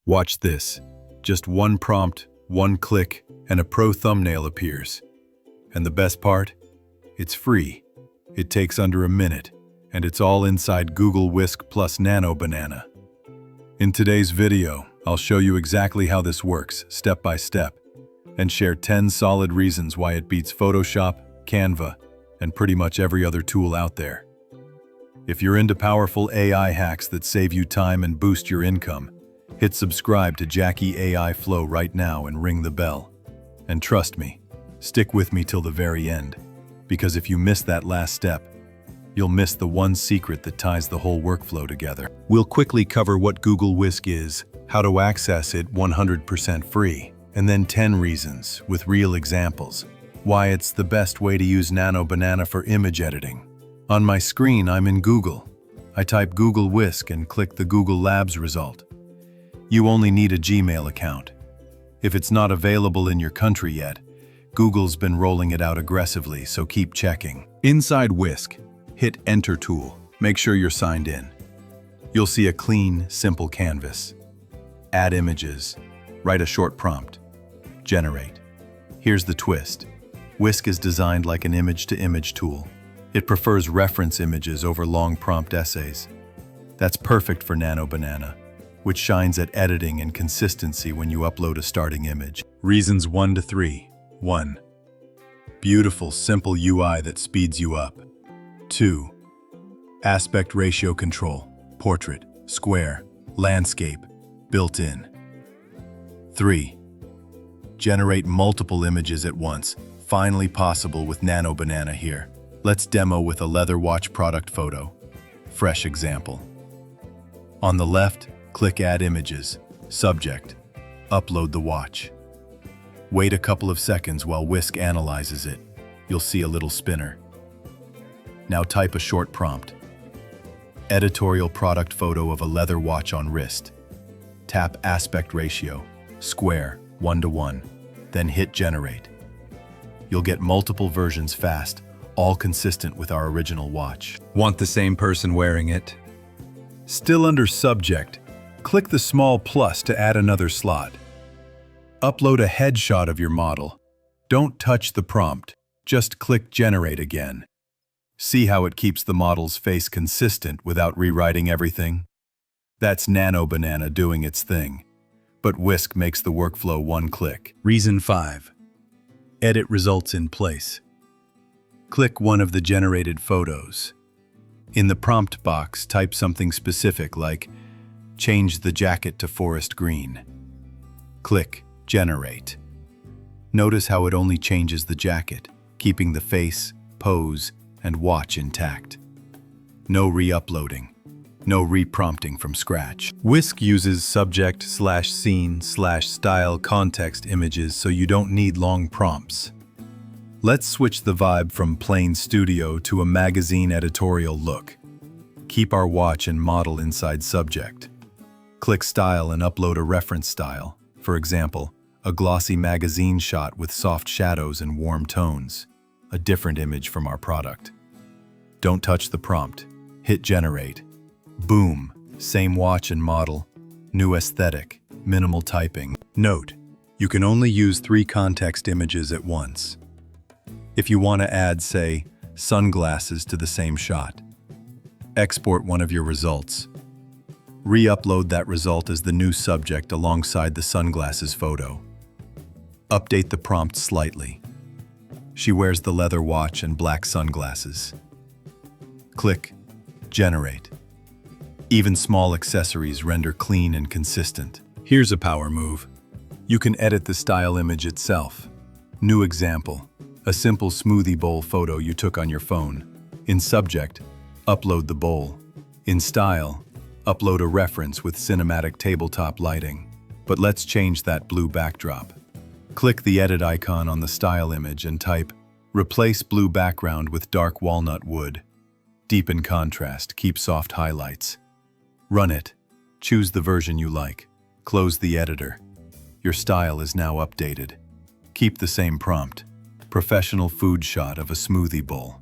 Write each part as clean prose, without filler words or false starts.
Watch this. Just one prompt, one click, and a pro thumbnail appears. And the best part? It's free. It takes under a minute, and it's all inside Google Whisk plus Nano Banana. In today's video, I'll show you exactly how this works, step by step, and share 10 solid reasons why it beats Photoshop, Canva, and pretty much every other tool out there. If you're into powerful AI hacks that save you time and boost your income, hit subscribe to Jackie AI Flow right now and ring the bell. And trust me, stick with me till the very end, because if you miss that last step, you'll miss the one secret that ties the whole workflow together. We'll quickly cover what Google Whisk is, how to access it 100% free, and then 10 reasons, with real examples, why it's the best way to use Nano Banana for image editing. On my screen, I'm in Google. I type Google Whisk and click the Google Labs result. You only need a Gmail account. If it's not available in your country yet, Google's been rolling it out aggressively, so keep checking. Inside Whisk, hit Enter tool. Make sure you're signed in. You'll see a clean, simple canvas. Add images. Write a short prompt. Generate. Here's the twist. Whisk is designed like an image-to-image tool. It prefers reference images over long prompt essays. That's perfect for Nano Banana, which shines at editing and consistency when you upload a starting image. Reasons 1 to 3. 1. Beautiful, simple UI that speeds you up. 2. Aspect ratio control, portrait, square, landscape, built in. 3. Generate multiple images at once, finally possible with Nano Banana here. Let's demo with a leather watch product photo. Fresh example. On the left, click Add Images, Subject, upload the watch. Wait a couple of seconds while Whisk analyzes it. You'll see a little spinner. Now type a short prompt. Editorial product photo of a leather watch on wrist. Tap aspect ratio, square, 1:1, then hit Generate. You'll get multiple versions fast, all consistent with our original watch. Want the same person wearing it? Still under Subject, click the small plus to add another slot. Upload a headshot of your model. Don't touch the prompt, just click Generate again. See how it keeps the model's face consistent without rewriting everything? That's Nano Banana doing its thing. But Whisk makes the workflow one click. Reason 5. Edit results in place. Click one of the generated photos. In the prompt box, type something specific like, change the jacket to forest green. Click Generate. Notice how it only changes the jacket, keeping the face, pose, and watch intact. No re-uploading. No re-prompting from scratch. Whisk uses subject/scene/style context images, so you don't need long prompts. Let's switch the vibe from plain studio to a magazine editorial look. Keep our watch and model inside Subject. Click Style and upload a reference style. For example, a glossy magazine shot with soft shadows and warm tones. A different image from our product. Don't touch the prompt. Hit Generate. Boom! Same watch and model. New aesthetic. Minimal typing. Note: you can only use 3 context images at once. If you want to add, say, sunglasses to the same shot, export one of your results. Re-upload that result as the new subject alongside the sunglasses photo. Update the prompt slightly. She wears the leather watch and black sunglasses. Click Generate. Even small accessories render clean and consistent. Here's a power move. You can edit the style image itself. New example. A simple smoothie bowl photo you took on your phone. In Subject, upload the bowl. In Style, upload a reference with cinematic tabletop lighting. But let's change that blue backdrop. Click the edit icon on the style image and type, replace blue background with dark walnut wood. Deepen contrast, keep soft highlights. Run it. Choose the version you like. Close the editor. Your style is now updated. Keep the same prompt. Professional food shot of a smoothie bowl.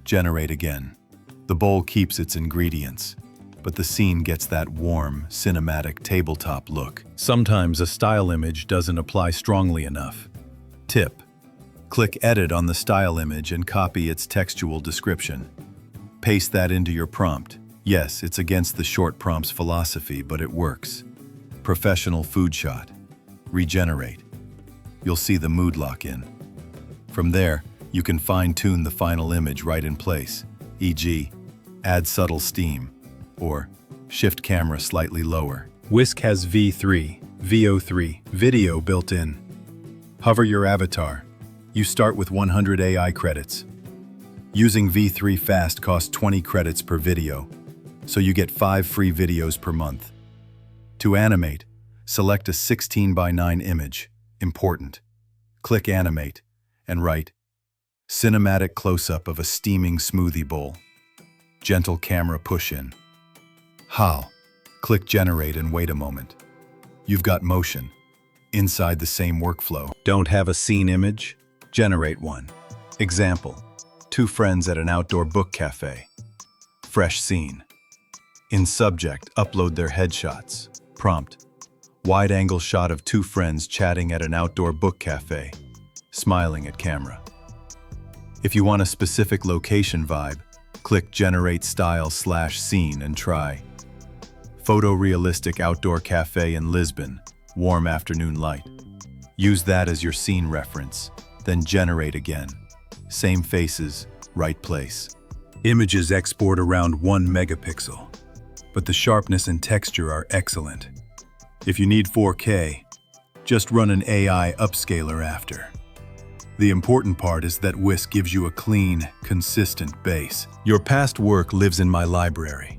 Generate again. The bowl keeps its ingredients, but the scene gets that warm, cinematic tabletop look. Sometimes a style image doesn't apply strongly enough. Tip: click Edit on the style image and copy its textual description. Paste that into your prompt. Yes, it's against the short prompts philosophy, but it works. Professional food shot. Regenerate. You'll see the mood lock in. From there, you can fine-tune the final image right in place, e.g., add subtle steam, or shift camera slightly lower. Whisk has VO3 video built in. Hover your avatar. You start with 100 AI credits. Using V3 Fast costs 20 credits per video, so you get 5 free videos per month. To animate, select a 16:9 image. Important. Click Animate and write cinematic close-up of a steaming smoothie bowl. Gentle camera push-in. How? Click Generate and wait a moment. You've got motion. Inside the same workflow. Don't have a scene image? Generate one. Example: 2 friends at an outdoor book cafe. Fresh scene. In subject, upload their headshots. Prompt: wide-angle shot of 2 friends chatting at an outdoor book cafe, smiling at camera. If you want a specific location vibe, click Generate Style/Scene and try photorealistic outdoor cafe in Lisbon, warm afternoon light. Use that as your scene reference, then generate again. Same faces, right place. Images export around 1 megapixel, but the sharpness and texture are excellent. If you need 4K, just run an AI upscaler after. The important part is that Whisk gives you a clean, consistent base. Your past work lives in my library.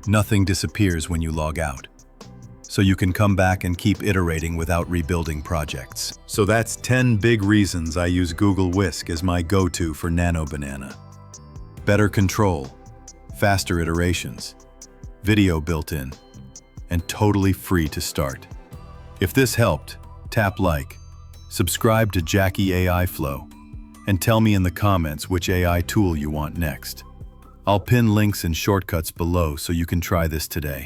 Nothing disappears when you log out. So you can come back and keep iterating without rebuilding projects. So that's 10 big reasons I use Google Whisk as my go-to for Nano Banana. Better control, faster iterations, video built in, and totally free to start. If this helped, tap like, subscribe to Jackie AI Flow, and tell me in the comments which AI tool you want next. I'll pin links and shortcuts below so you can try this today.